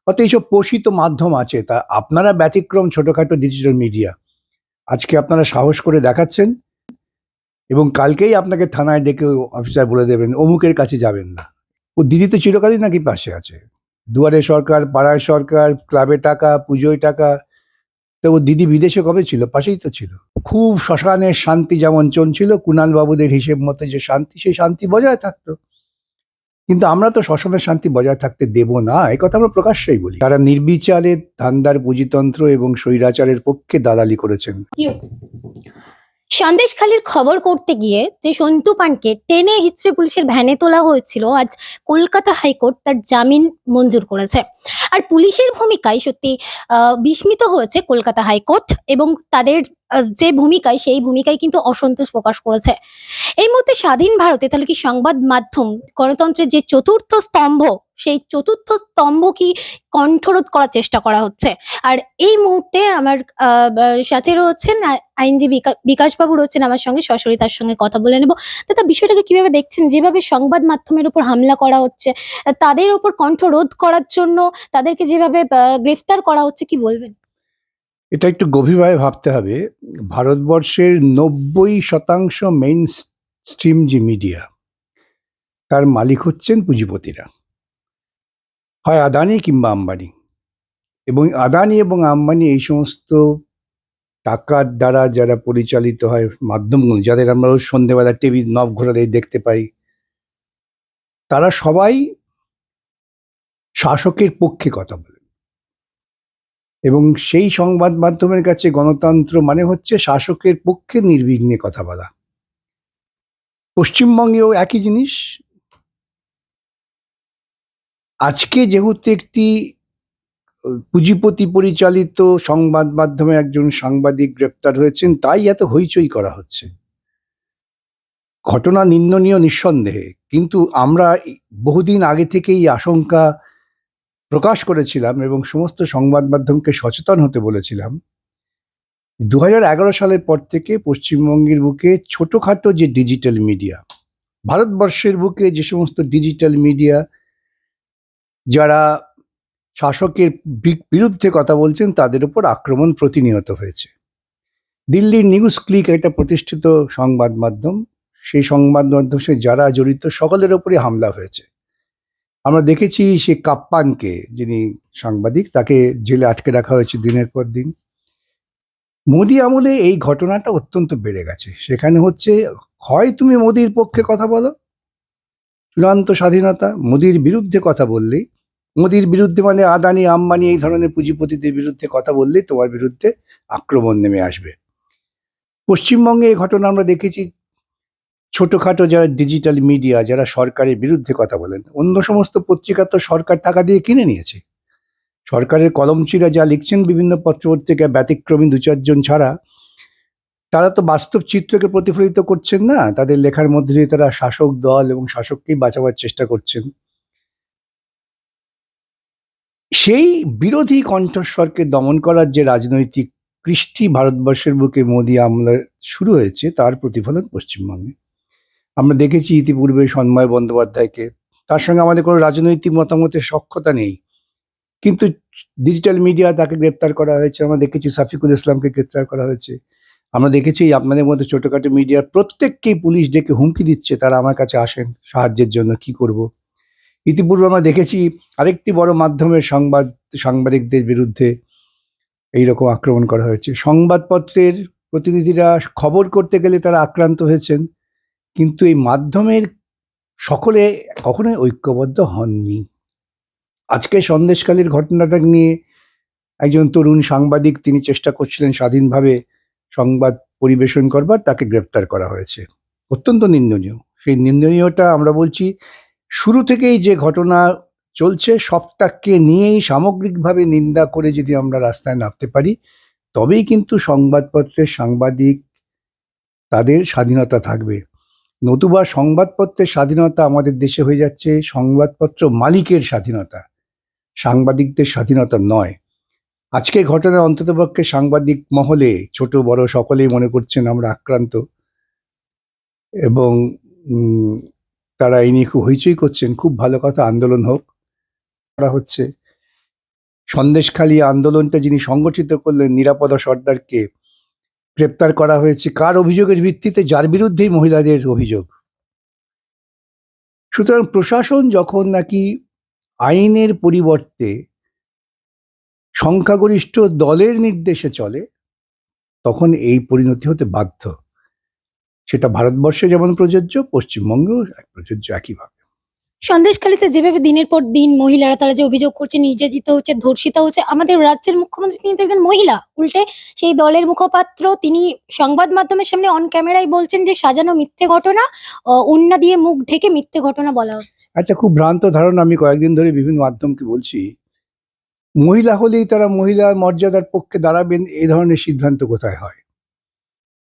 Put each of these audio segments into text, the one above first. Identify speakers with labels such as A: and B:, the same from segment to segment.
A: অত এইসব পোষিত মাধ্যম আছে, তা আপনারা ব্যতিক্রম ছোটখাটো ডিজিটাল মিডিয়া। আজকে আপনারা সাহস করে দেখাচ্ছেন এবং কালকেই আপনাকে থানায় ডেকে অফিসার বলে দেবেন অমুকের কাছে যাবেন না। ও দিদি তো চিরকালই নাকি পাশে আছে। দুয়ারে সরকার, পাড়ায় সরকার, ক্লাবে টাকা, পুজোয় টাকা। তো ও দিদি বিদেশে কবে ছিল? পাশেই তো ছিল। খুব শ্মশানের শান্তি যেমন চলছিল, কুণাল বাবুদের হিসেব মতো যে শান্তি, সেই শান্তি বজায় থাকতো। কিন্তু আমরা তো শ্মশানের শান্তি বজায় থাকতে দেব না, এই কথা আমরা প্রকাশ্যেই বলি। তারা নির্বিচারে ধান্দার পুঁজিতন্ত্র এবং স্বৈরাচারের পক্ষে দালালি করেছেন।
B: সন্দেশখালির খবর করতে গিয়ে যে সন্তু পানকে টেনে হিচড়ে পুলিশের ভ্যানে তোলা হয়েছিল, আজ কলকাতা হাইকোর্ট তার জামিন মঞ্জুর করেছে। আর পুলিশের ভূমিকায় সত্যি বিস্মিত হয়েছে কলকাতা হাইকোর্ট, এবং তাদের যে ভূমিকায়, সেই ভূমিকায় কিন্তু অসন্তোষ প্রকাশ করেছে। এই মুহূর্তে স্বাধীন ভারতে তাহলে কি সংবাদ মাধ্যম, গণতন্ত্রের যে চতুর্থ স্তম্ভ, সেই চতুর্থ স্তম্ভ কি কণ্ঠরোধ করার চেষ্টা করা হচ্ছে? আর এই মুহূর্তে আমার সাথে রয়েছেন আইনজীবী বিকাশ বাবু, রয়েছেন আমার সঙ্গে, সরাসরি তার সঙ্গে কথা বলে নেব। দাদা, বিষয়টাকে কিভাবে দেখছেন? যেভাবে সংবাদ মাধ্যমের উপর হামলা করা হচ্ছে, তাদের উপর কণ্ঠরোধ করার জন্য তাদেরকে যেভাবে গ্রেফতার করা হচ্ছে, কি বলবেন?
A: এটা একটু গভীরভাবে ভাবতে হবে। ভারতবর্ষের 90% মেইন স্ট্রিম যে মিডিয়া, তার মালিক হচ্ছেন পুঁজিপতিরা, হয় আদানি কিংবা আম্বানি। এবং আদানি এবং আম্বানি এই সমস্ত টাকার দ্বারা যারা পরিচালিত হয় মাধ্যমগুলো, যাদের আমরা রোজ সন্ধ্যেবেলা টিভি নবঘোরাতে দেখতে পাই, তারা সবাই শাসকের পক্ষে কথা বলে। এবং সেই সংবাদ মাধ্যমের কাছে গণতন্ত্র মানে হচ্ছে শাসকের পক্ষে নির্বিঘ্নে কথা বলা। পশ্চিমবঙ্গেও একই জিনিস। আজকে যেহেতু একটি পুঁজিপতি পরিচালিত সংবাদ মাধ্যমে একজন সাংবাদিক গ্রেপ্তার হয়েছেন, তাই এত হইচই করা হচ্ছে। ঘটনা নিন্দনীয় নিঃসন্দেহে, কিন্তু আমরা বহুদিন আগে থেকেই আশঙ্কা প্রকাশ করেছিলাম এবং সমস্ত সংবাদ মাধ্যমকে সচেতন হতে বলেছিলাম। 2011 সালের পর থেকে পশ্চিমবঙ্গের বুকে ছোটখাটো যে ডিজিটাল মিডিয়া, ভারতবর্ষের বুকে যে সমস্ত ডিজিটাল মিডিয়া যারা শাসকের বিরুদ্ধে কথা বলছেন, তাদের উপর আক্রমণ প্রতিনিয়ত হয়েছে। দিল্লির নিউজ ক্লিক একটা প্রতিষ্ঠিত সংবাদ মাধ্যম, সেই সংবাদ মাধ্যমে যারা জড়িত সকলের উপরই হামলা হয়েছে। আমরা দেখেছি সে কাপ্পানকে, যিনি সাংবাদিক, তাকে জেলে আটকে রাখা হয়েছে দিনের পর দিন। মোদি আমলে এই ঘটনাটা অত্যন্ত বেড়ে গেছে। সেখানে হচ্ছে, হয় তুমি মোদির পক্ষে কথা বলো, চূড়ান্ত স্বাধীনতা। মোদির বিরুদ্ধে কথা বললেই, মোদির বিরুদ্ধে মানে আদানি আম্বানি এই ধরনের পুঁজিপতিদের বিরুদ্ধে কথা বললেই তোমার বিরুদ্ধে আক্রমণ নেমে আসবে। পশ্চিমবঙ্গে এই ঘটনা আমরা দেখেছি। ছোটখাটো যারা ডিজিটাল মিডিয়া, যারা সরকারের বিরুদ্ধে কথা বলেন, অন্য সমস্ত পত্রিকা তো সরকার টাকা দিয়ে কিনে নিয়েছে। সরকারের কলমচিরা যা লিখছেন বিভিন্ন পত্রপত্রিকা, ব্যতিক্রমী দু চারজন ছাড়া, তারা তো বাস্তব চিত্রকে প্রতিফলিত করছেন না। তাদের লেখার মধ্যে দিয়ে তারা শাসক দল এবং শাসককেই বাঁচাবার চেষ্টা করছেন। সেই বিরোধী কণ্ঠস্বরকে দমন করার যে রাজনৈতিক কৃষ্টি ভারতবর্ষের বুকে মোদি আমলে শুরু হয়েছে, তার প্রতিফলন পশ্চিমবঙ্গে আমরা দেখেছি। ইতিপূর্বে সন্ময় বন্দ্যোপাধ্যায়কে, তার সঙ্গে আমাদের কোনো রাজনৈতিক মতামতের সখ্যতা নেই, কিন্তু ডিজিটাল মিডিয়া তাকে গ্রেপ্তার করা হয়েছে। আমরা দেখেছি সাফিকুল ইসলামকে গ্রেপ্তার করা হয়েছে। আমরা দেখেছি আপনাদের মধ্যে ছোটখাটো মিডিয়ার প্রত্যেককেই পুলিশ ডেকে হুমকি দিচ্ছে, তারা আমার কাছে আসেন সাহায্যের জন্য, কি করব। ইতিপূর্বে আমরা দেখেছি আরেকটি বড় মাধ্যমের সাংবাদিকদের বিরুদ্ধে এইরকম আক্রমণ করা হয়েছে। সংবাদপত্রের প্রতিনিধিরা খবর করতে গেলে তারা আক্রান্ত হয়েছেন, কিন্তু এই মাধ্যমের সকলে কখনোই ঐক্যবদ্ধ হননি। আজকে সন্দেশখালির ঘটনাটা নিয়ে একজন তরুণ সাংবাদিক, তিনি চেষ্টা করছিলেন স্বাধীনভাবে সংবাদ পরিবেশন করবার, তাকে গ্রেপ্তার করা হয়েছে। অত্যন্ত নিন্দনীয়। সেই নিন্দনীয়টা আমরা বলছি, শুরু থেকেই যে ঘটনা চলছে সবটাকে নিয়েই সামগ্রিকভাবে নিন্দা করে যদি আমরা রাস্তায় নামতে পারি, তবেই কিন্তু সংবাদপত্রের সাংবাদিক তাদের স্বাধীনতা থাকবে। নতুবা সংবাদপত্রের স্বাধীনতা আমাদের দেশে হয়ে যাচ্ছে সংবাদপত্র মালিকের স্বাধীনতা, সাংবাদিকদের স্বাধীনতা নয়। আজকের ঘটনায় অন্ততপক্ষে সাংবাদিক মহলে, ছোট বড় সকলেই মনে করছেন আমরা আক্রান্ত, এবং তারা এই নিয়ে খুব হইচই করছেন। খুব ভালো কথা, আন্দোলন হোক, করা হচ্ছে। সন্দেশখালী আন্দোলনটা যিনি সংগঠিত করলেন, নিরাপদা সর্দারকে গ্রেপ্তার করা হয়েছে কার অভিযোগের ভিত্তিতে? যার বিরুদ্ধেই মহিলাদের অভিযোগ। সুতরাং প্রশাসন যখন নাকি আইনের পরিবর্তে সংখ্যাগরিষ্ঠ দলের নির্দেশে চলে, তখন এই পরিণতি হতে বাধ্য। সেটা ভারতবর্ষে যেমন প্রযোজ্য, পশ্চিমবঙ্গেও প্রযোজ্য একইভাবে।
B: সন্দেশখালীতে যেভাবে দিনের পর দিন মহিলারা তারা যে অভিযোগ করছে নির্যাতিত হচ্ছে, ধর্ষিত হচ্ছে, আমাদের রাজ্যের মুখ্যমন্ত্রী কিন্তু একজন মহিলা, উল্টে সেই দলের মুখপাত্র তিনি সংবাদ মাধ্যমের সামনে অন ক্যামেরায় বলছেন যে সাজানো মিথ্যে ঘটনা, ওড়না দিয়ে মুখ ঢেকে মিথ্যে ঘটনা বলা হচ্ছে।
A: আচ্ছা, খুব ভ্রান্ত ধারণা। আমি কয়েকদিন ধরে বিভিন্ন মাধ্যমকে বলছি, মহিলা হলেই তারা মহিলার মর্যাদার পক্ষে দাঁড়াবেন, এই ধরনের সিদ্ধান্ত কোথায় হয়?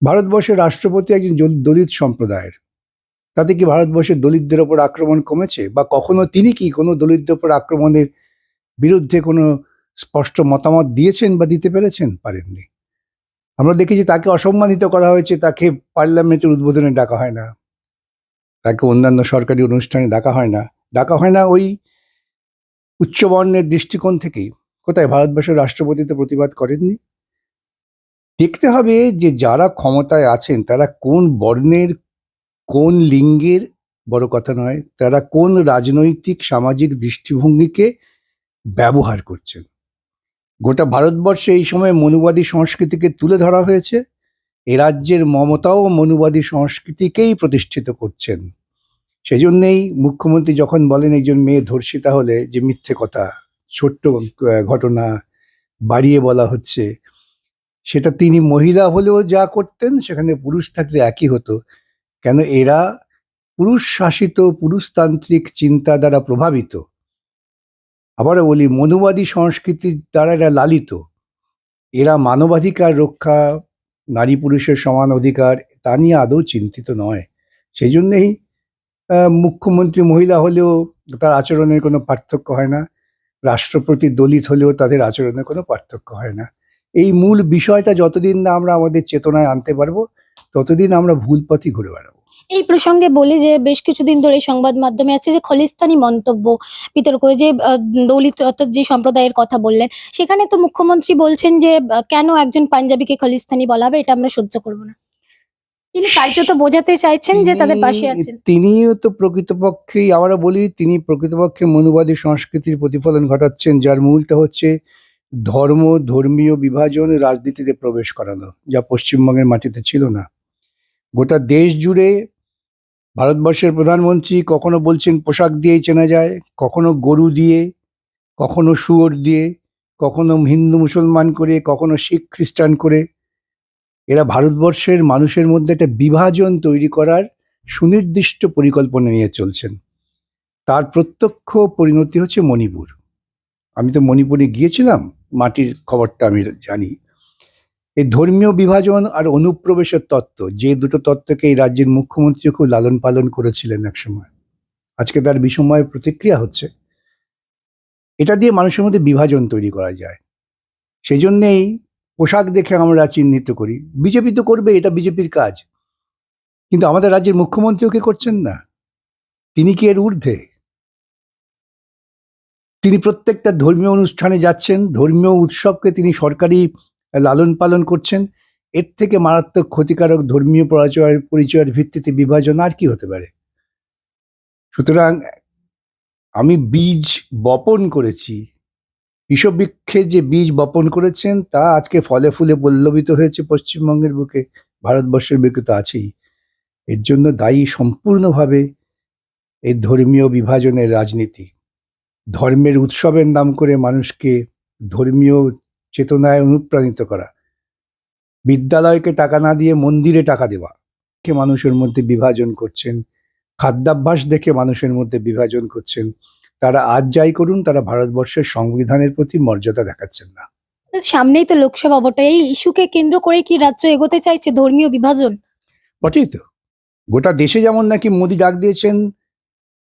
A: ভারতবর্ষের রাষ্ট্রপতি একজন দলিত সম্প্রদায়ের। তাতে কি ভারতবর্ষের দলিতদের ওপর আক্রমণ কমেছে? বা কখনো তিনি কি কোনো দলিতদের ওপর আক্রমণের বিরুদ্ধে কোনো স্পষ্ট মতামত দিয়েছেন বা দিতে পেরেছেন? পারেননি। আমরা দেখেছি তাকে অসম্মানিত করা হয়েছে, তাকে পার্লামেন্টের উদ্বোধনে ডাকা হয় না, তাকে অন্যান্য সরকারি অনুষ্ঠানে ডাকা হয় না। ডাকা হয় না ওই উচ্চবর্ণের দৃষ্টিকোণ থেকেই। কোথায় ভারতবর্ষের রাষ্ট্রপতি তো প্রতিবাদ করেননি। দেখতে হবে যে যারা ক্ষমতায় আছেন তারা কোন বর্ণের, কোন লিঙ্গের, বড় কথা নয়, তারা কোন রাজনৈতিক সামাজিক দৃষ্টিভঙ্গিকে ব্যবহার করছেন। গোটা ভারতবর্ষে এই সময় মনুবাদী সংস্কৃতিকে তুলে ধরা হয়েছে। এ রাজ্যের মমতাও মনুবাদী সংস্কৃতিকেই প্রতিষ্ঠিত করছেন। সেজন্যেই মুখ্যমন্ত্রী যখন বলেন একজন মেয়ে ধর্ষিতা হলে যে মিথ্যে কথা, ছোট্ট ঘটনা বাড়িয়ে বলা হচ্ছে, সেটা তিনি মহিলা হলেও যা করতেন সেখানে পুরুষ থাকলে একই হতো। কেন? এরা পুরুষ শাসিত, পুরুষতান্ত্রিক চিন্তা দ্বারা প্রভাবিত। আবারও বলি, মনুবাদী সংস্কৃতির দ্বারা এরা লালিত। এরা মানবাধিকার রক্ষা, নারী পুরুষের সমান অধিকার, তা নিয়ে আদৌ চিন্তিত নয়। সেই জন্যেই মুখ্যমন্ত্রী মহিলা হলেও তার আচরণের কোনো পার্থক্য হয় না, রাষ্ট্রপতি দলিত হলেও তাদের আচরণের কোনো পার্থক্য হয় না। এই মূল বিষয়টা যতদিন না আমরা আমাদের চেতনায় আনতে পারবো, ততদিন আমরা ভুল পথই ঘুরে বেড়াবো।
B: এই প্রসঙ্গে বলি যে বেশ কিছুদিন ধরে সংবাদ মাধ্যমে আছে যে খলিস্তানি মন্তব্য বিতর্ক, যে দলিত অর্থাৎ যে সম্প্রদায়ের কথা বললেন, সেখানে তো মুখ্যমন্ত্রী বলছেন যে কেন একজন পাঞ্জাবিকে খলিস্তানি বলা হবে, এটা আমরা সহ্য করবো না। তিনি কার্যত বোঝাতে চাইছেন যে তাদের পাশে আছেন।
A: তিনিও তো প্রকৃতপক্ষেই, আমরা বলি, তিনি প্রকৃতপক্ষে মনুবাদী সংস্কৃতির প্রতিফলন ঘটাচ্ছেন, যার মূলটা হচ্ছে ধর্ম, ধর্মীয় বিভাজন রাজনীতিতে প্রবেশ করানো, যা পশ্চিমবঙ্গের মাটিতে ছিল না। গোটা দেশ জুড়ে ভারতবর্ষের প্রধানমন্ত্রী কখনো বলছেন পোশাক দিয়েই চেনা যায়, কখনো গরু দিয়ে, কখনো শুয়োর দিয়ে, কখনো হিন্দু মুসলমান করে, কখনো শিখ খ্রিস্টান করে। এরা ভারতবর্ষের মানুষের মধ্যে একটা বিভাজন তৈরি করার সুনির্দিষ্ট পরিকল্পনা নিয়ে চলছেন। তার প্রত্যক্ষ পরিণতি হচ্ছে মণিপুর। আমি তো মণিপুরে গিয়েছিলাম, মাটির খবরটা আমি জানি। এই ধর্মীয় বিভাজন আর অনুপ্রবেশের তত্ত্ব, যে দুটো তত্ত্বকে এই রাজ্যের মুখ্যমন্ত্রী খুব লালন পালন করেছিলেন একসময়, আজকে তার বিষময় প্রতিক্রিয়া হচ্ছে। এটা দিয়ে মানুষের মধ্যে বিভাজন তৈরি করা যায়। সেই জন্যেই পোশাক দেখে আমরা চিহ্নিত করি। বিজেপি তো করবে, এটা বিজেপির কাজ। কিন্তু আমাদের রাজ্যের মুখ্যমন্ত্রীও কি করছেন না? তিনি কি এর ঊর্ধ্বে? তিনি প্রত্যেকটা ধর্মীয় অনুষ্ঠানে যাচ্ছেন, ধর্মীয় উৎসবকে তিনি সরকারি লালন পালন করছেন। এর থেকে মারাত্মক ক্ষতিকারক ধর্মীয় পরিচয়ের ভিত্তিতে বিভাজন আর কি হতে পারে? সুতরাং আমি বীজ বপন করেছি, বিষবৃক্ষে যে বীজ বপন করেছেন তা আজকে ফলে ফুলে পল্লবিত হয়েছে পশ্চিমবঙ্গের বুকে, ভারতবর্ষের বুকে তো আছেই। এর জন্য দায়ী সম্পূর্ণভাবে এই ধর্মীয় বিভাজনের রাজনীতি। ধর্মের উৎসবের নাম করে মানুষকে ধর্মীয় চেতনায় অনুপ্রাণিত করা, বিদ্যালয়কে টাকা না দিয়ে মন্দিরে টাকা দেওয়া, কে মানুষের মধ্যে বিভাজন করছেন। খাদ্যাভ্যাস দেখে মানুষের মধ্যে বিভাজন করছেন। তারা আজ যাই করুন, তারা ভারতবর্ষের সংবিধানের প্রতি মর্যাদা দেখাচ্ছেন না।
B: সামনেই তো লোকসভা ভোট, এই ইস্যুকে কেন্দ্র করে কি রাজ্য এগোতে চাইছে ধর্মীয় বিভাজন?
A: বটেই তো। গোটা দেশে যেমন নাকি মোদি ডাক দিয়েছেন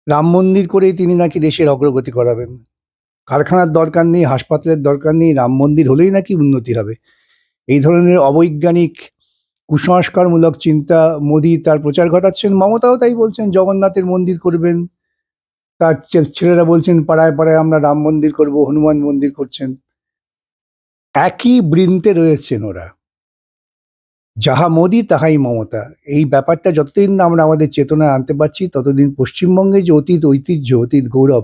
A: রাম মন্দির করেই তিনি নাকি দেশের অগ্রগতি করাবেন, কারখানার দরকার নেই, হাসপাতালের দরকার নেই, রাম মন্দির হলেই নাকি উন্নতি হবে। এই ধরনের অবৈজ্ঞানিক কুসংস্কারমূলক চিন্তা মোদি তার প্রচার ঘটাচ্ছেন। মমতাও তাই বলছেন, জগন্নাথের মন্দির করবেন, তার ছেলেরা বলছেন পাড়ায় পাড়ায় আমরা রাম মন্দির করব, হনুমান মন্দির করছেন। একই বৃন্তে রয়েছেন ওরা। যাহা মোদি তাহাই মমতা। এই ব্যাপারটা যতদিন না আমরা আমাদের চেতনায় আনতে পারছি, ততদিন পশ্চিমবঙ্গে যে অতীত ঐতিহ্য, অতীত গৌরব,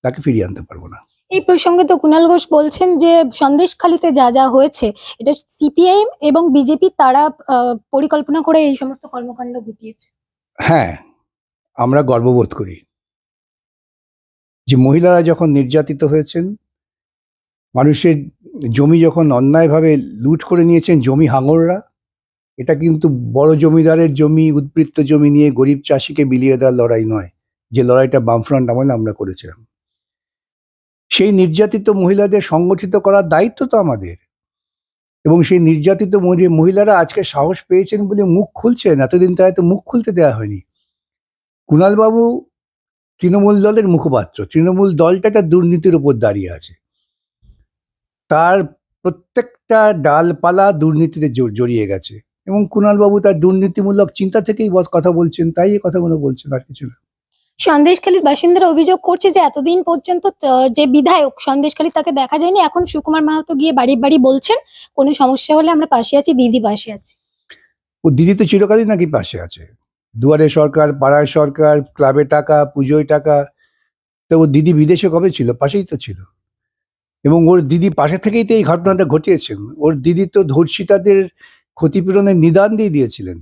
A: তাকে ফিরিয়ে আনতে পারবো না।
B: এই প্রসঙ্গে তো কুণাল ঘোষ বলছেন যে সন্দেশখালিতে যা যা হয়েছে এটা সিপিআইএম এবং বিজেপি তারা পরিকল্পনা করে এই সমস্ত কর্মকাণ্ড ঘটিয়েছে।
A: হ্যাঁ, আমরা গর্ববোধ করি যে মহিলারা যখন নির্যাতিত হয়েছেন, মানুষের জমি যখন অন্যায়ভাবে লুট করে নিয়েছেন জমি হাঙররা, এটা কিন্তু বড় জমিদারের জমি, উদ্বৃত্ত জমি নিয়ে গরিব চাষিকে বিলিয়ে দেওয়ার লড়াই নয়, যে লড়াইটা বামফ্রন্ট আমলে আমরা করেছিলাম। সেই নির্যাতিত মহিলাদের সংগঠিত করার দায়িত্ব তো আমাদের, এবং সেই নির্যাতিত মহিলারা আজকে সাহস পেয়েছেন বলে মুখ খুলছেন। এতদিন তো হয়তো মুখ খুলতে দেওয়া হয়নি। কুণালবাবু তৃণমূল দলের মুখপাত্র, তৃণমূল দলটা একটা দুর্নীতির উপর দাঁড়িয়ে আছে, তার প্রত্যেকটা ডালপালা দুর্নীতিতে জড়িয়ে গেছে, এবং কুণালবাবু তার দুর্নীতিমূলক চিন্তা থেকেই কথা বলছেন, তাই এই কথাগুলো বলছেন, আর কিছু না।
B: সন্দেশখালীর বাসিন্দারা অভিযোগ করছে যে এতদিন পর্যন্ত যে বিধায়ক সন্দেশখালী তাকে দেখা যায়নি, এখন সুকুমার মাহাতো গিয়ে বাড়ি বাড়ি বলছেন কোনো সমস্যা হলে আমরা পাশে আছি, দিদি পাশে আছে।
A: ও দিদি তো চিরকালই নাকি পাশে আছে, দুয়ারে সরকার, পাড়ায় সরকার, ক্লাবে টাকা, পুজোয় টাকা। তো ও দিদি বিদেশে কবে ছিল? পাশেই তো ছিল, এবং ওর দিদি পাশে থেকেই তো এই ঘটনাটা ঘটিয়েছেন। ওর দিদি তো ধর্ষিতাদের ক্ষতিপূরণের নিদান দিয়ে দিয়েছিলেন,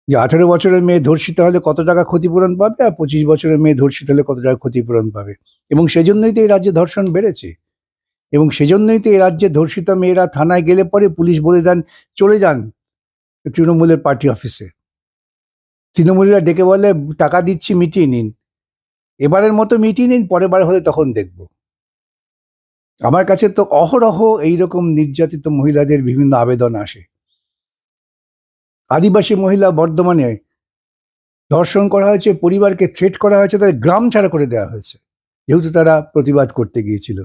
A: যে 18 বছরের মেয়ে ধর্ষিত হলে কত টাকা ক্ষতিপূরণ পাবে, আর 25 বছরের মেয়ে ধর্ষিত হলে কত টাকা ক্ষতিপূরণ পাবে। এবং সেজন্যই তো এই রাজ্যে ধর্ষণ বেড়েছে, এবং সেজন্যই তো এই রাজ্যে ধর্ষিত মেয়েরা থানায় গেলে পরে পুলিশ বলে দেন চলে যান তৃণমূলের পার্টি অফিসে। তৃণমূলীরা ডেকে বলে টাকা দিচ্ছি, মিটিয়ে নিন, এবারের মতো মিটিয়ে নিন, পরের বার হলে তখন দেখব। আমার কাছে তো অহরহ এইরকম নির্যাতিত মহিলাদের বিভিন্ন আবেদন আসে। আদিবাসী মহিলা বর্ধমানে ধর্ষণ করা হয়েছে, পরিবারকে থ্রেট করা হয়েছে, তাদের গ্রাম ছাড়া করে দেওয়া হয়েছে, যেহেতু তারা প্রতিবাদ করতে গিয়েছিল।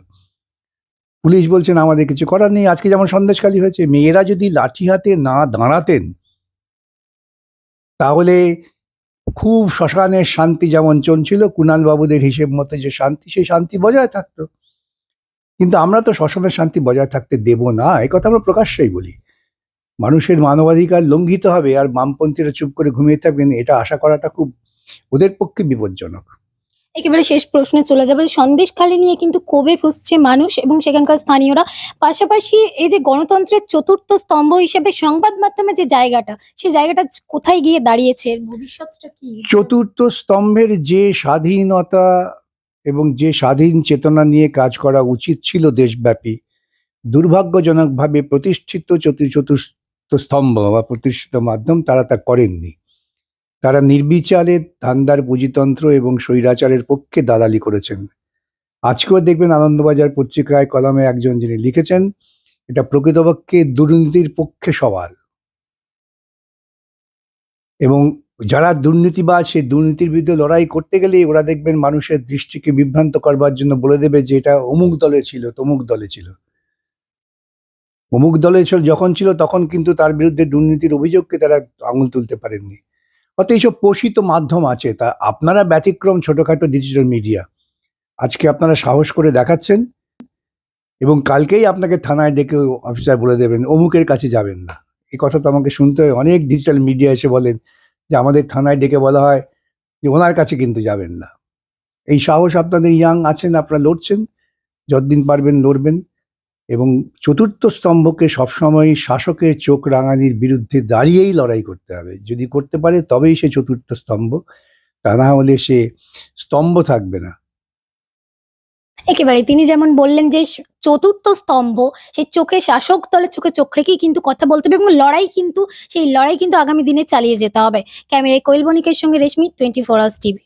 A: পুলিশ বলছেন আমাদের কিছু করার নেই। আজকে যেমন সন্দেশখালী হয়েছে, মেয়েরা যদি লাঠি হাতে না দাঁড়াতেন, তাহলে খুব শ্মশানের শান্তি যেমন চলছিল, কুণাল বাবুদের হিসেব মতো যে শান্তি, সেই শান্তি বজায় থাকতো। কিন্তু আমরা তো শ্মশানের শান্তি বজায় থাকতে দেব না, এই কথা আমরা প্রকাশ্যই বলি। মানুষের মানবাধিকার লঙ্ঘিত হবে আর বামপন্থীরা চুপ করে ঘুমিয়ে থাকবেন, এটা আশা করাটা খুব ওদের পক্ষে বিপজ্জনক।
B: একেবারে শেষ প্রশ্নে চলে যাবে। সন্দেশখালী নিয়ে কিন্তু ক্ষোভে ফুঁসছে মানুষ এবং সেখানকার স্থানীয়রা। পাশাপাশি এই যে গণতন্ত্রের চতুর্থ স্তম্ভ হিসেবে সংবাদ মাধ্যমে যে জায়গাটা, সেই জায়গাটা কোথায় গিয়ে দাঁড়িয়েছে, এর ভবিষ্যৎটা কি?
A: চতুর্থ স্তম্ভের যে স্বাধীনতা এবং যে স্বাধীন চেতনা নিয়ে কাজ করা উচিত ছিল দেশব্যাপী, দুর্ভাগ্যজনকভাবে প্রতিষ্ঠিত চতুর্থ স্তম্ভ বা প্রতিষ্ঠিত মাধ্যম তারা তা করেননি। তারা নির্বিচারে ধান্দার পুঁজিতন্ত্র এবং স্বৈরাচারের পক্ষে দালালি করেছেন। আজকেও দেখবেন আনন্দবাজার পত্রিকায় কলামে একজন যিনি লিখেছেন, এটা প্রকৃতপক্ষে দুর্নীতির পক্ষে সওয়াল, এবং যারা দুর্নীতিবাজ সেই দুর্নীতির বিরুদ্ধে লড়াই করতে গেলেই ওরা দেখবেন মানুষের দৃষ্টিকে বিভ্রান্ত করবার জন্য বলে দেবে যে এটা অমুক দলে ছিল, তমুক দলে ছিল। অমুক দলে যখন ছিল তখন কিন্তু তার বিরুদ্ধে দুর্নীতির অভিযোগকে তারা আঙুল তুলতে পারেননি। অত এইসব পোষিত মাধ্যম আছে, তা আপনারা ব্যতিক্রম, ছোটখাটো ডিজিটাল মিডিয়া। আজকে আপনারা সাহস করে দেখাচ্ছেন, এবং কালকেই আপনাকে থানায় ডেকে অফিসার বলে দেবেন অমুকের কাছে যাবেন না। এই কথা তো আমাকে শুনতে হয়, অনেক ডিজিটাল মিডিয়া এসে বলেন যে আমাদের থানায় ডেকে বলা হয় যে ওনার কাছে কিন্তু যাবেন না। এই সাহস আপনাদের ইয়াং আছেন, আপনারা লড়ছেন, যতদিন পারবেন লড়বেন, এবং চতুর্থ স্তম্ভকে সবসময় শাসকের চোখ রাঙানির বিরুদ্ধে দাঁড়িয়েই লড়াই করতে হবে। যদি করতে পারে তবেই সে চতুর্থ স্তম্ভ, তা না হলে সে স্তম্ভ থাকবে না।
B: একেবারে তিনি যেমন বললেন যে চতুর্থ স্তম্ভ, সেই চোখে শাসক দলের চোখে চোখ রেখেই কিন্তু কথা বলতে হবে এবং সেই লড়াই কিন্তু আগামী দিনে চালিয়ে যেতে হবে। ক্যামেরায় কোয়েল বণিকের সঙ্গে রেশমি, 24 আওয়ার্স টিভি।